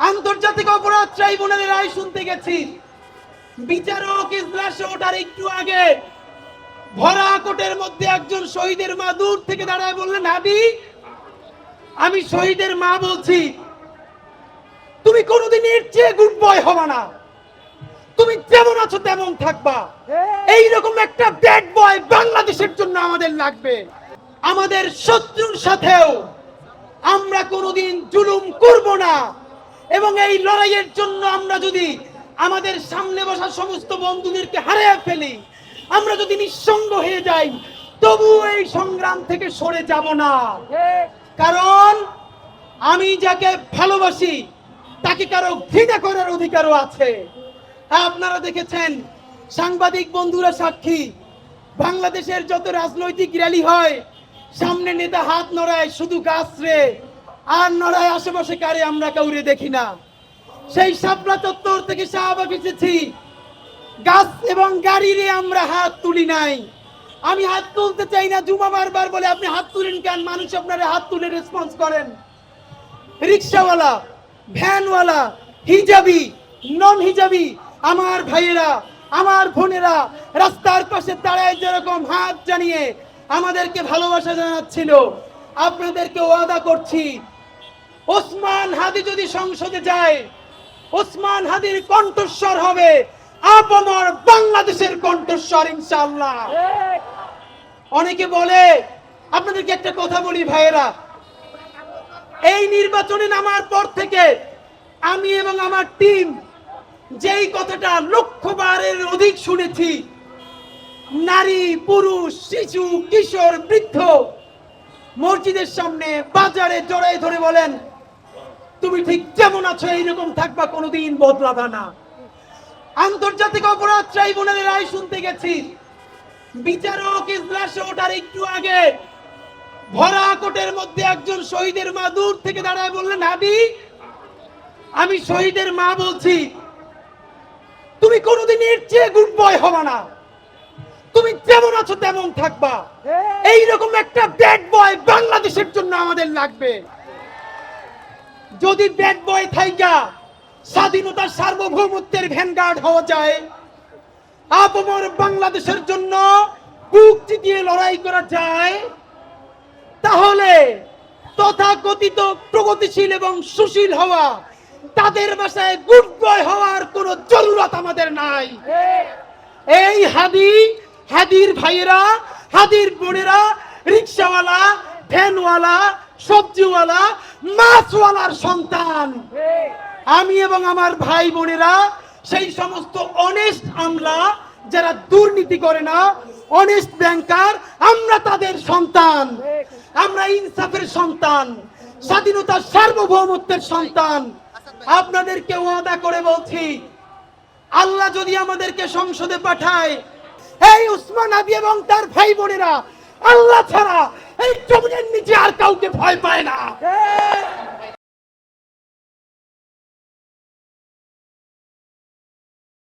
আন্তর্জাতিক অপরাধ ট্রাইব্যুনালের রায় শুনতে গেছি। বিচারক ইজলাসে ওঠার একটু আগে ভরা কোটের মধ্যে একজন শহীদের মা দূর থেকে দাঁড়ায় বললেন, হাদি, আমি শহীদের মা বলছি, তুমি কোনোদিন এর চেয়ে গুড বয় হবা না, তুমি যেমন আছো তেমন থাকবা। এইরকম একটা ব্যাড বয় বাংলাদেশের জন্য আমাদের লাগবে। আমাদের শত্রুর সাথেও আমরা কোনোদিন জুলুম করব না, এবং এই লড়াইয়ের জন্য আমরা যদি আমাদের সামনে বসা সমস্ত বন্ধুদেরকে হারিয়ে ফেলি, আমরা যদি নিঃসঙ্গ হয়ে যাই, তবু এই সংগ্রাম থেকে সরে যাব না। কারণ আমি যাকে ভালোবাসি তাকে কারো ঘৃণা করার অধিকারও আছে। আপনারা দেখেছেন, সাংবাদিক বন্ধুরা সাক্ষী, বাংলাদেশের যত রাজনৈতিক র্যালি হয়, সামনে নেতা হাত নড়ায় শুধু গাছ রে, আর নড়ায় আশেপাশে কারে আমরা কাউরে দেখি না। সেই শাপলা চত্বর থেকে শাহবাগ এসেছি, গাছ এবং গাড়িরে আমরা হাত তুলি নাই। আমি হাত তুলতে চাই না, জুমা বারবার বলে আপনি হাত তুলেন কেন, মানুষ আপনারা হাত তুলে রেসপন্স করেন। রিক্সাওয়ালা, ভ্যানওয়ালা, হিজাবি, নন হিজাবি আমার ভাইয়েরা, আমার বোনেরা রাস্তার পাশে দাঁড়ায় যেরকম হাত জানিয়ে আমাদেরকে ভালোবাসা জানাচ্ছিল, আপনাদেরকে ওয়াদা করছি, ওসমান হাদি যদি সংসদে যায়, ওসমান হাদির কণ্ঠস্বর হবে আপামর বাংলাদেশের কণ্ঠস্বর, ইনশাআল্লাহ। অনেকে বলে, আপনাদেরকে একটা কথা বলি ভাইয়েরা, এই নির্বাচনে নামার পর থেকে আমি এবং আমার টিম যেই কথাটা লক্ষবারের অধিক শুনেছি, নারী, পুরুষ, শিশু, কিশোর, বৃদ্ধ মসজিদের সামনে, বাজারে জড়াই ধরে বলেন, তুমি ঠিক যেমন আছো এইরকম থাকবা, কোনোদিন বদলাবা না। আন্তর্জাতিক অপরাধ ট্রাইব্যুনালের রায় শুনতে গেছি। বিচারক ইজলাসে ওঠার একটু আগে ভরা কোটের মধ্যে একজন শহীদের মা দূর থেকে দাঁড়ায় বললেন, হাদি, আমি শহীদের মা বলছি, তুমি কোনোদিন এর চেয়ে গুড বয় হবা না, তুমি যেমন আছো তেমন থাকবা। এইরকম একটা ব্যাড বয় বাংলাদেশের জন্য আমাদের লাগবে। যদি ব্যাড বয় থাইকা স্বাধীনতার সার্বভৌমত্বের ভ্যানগার্ড হওয়া যায়, আপামর বাংলাদেশের জন্য বুক চিতিয়ে লড়াই করা যায়, তাহলে তথাকথিত প্রগতিশীল এবং সুশীল হওয়া, তাদের ভাষায় গুড বয় হওয়ার কোনো জরুরত আমাদের নাই। এই হাদি, হাদির ভাইয়েরা, হাদির বোনেরা, রিক্সাওয়ালা, ভ্যানওয়ালা, সবজিওয়ালা, মাছওয়ালার সন্তান। আমি এবং আমার ভাই বোনেরা সেই সমস্ত অনেস্ট আমলা যারা দুর্নীতি করে না, অনেস্ট ব্যাংকার, আমরা তাদের সন্তান, আমরা ইনসাফের সন্তান, স্বাধীনতার সার্বভৌমত্বের সন্তান। আপনাদেরকে ওয়াদা করে বলছি, আল্লাহ যদি আমাদেরকে সংসদে পাঠায়, এই ওসমান হাদি এবং তার ভাই বোনেরা আল্লাহ ছাড়া এই জমিনের নিচে আর কাউকে ভয় পায় না।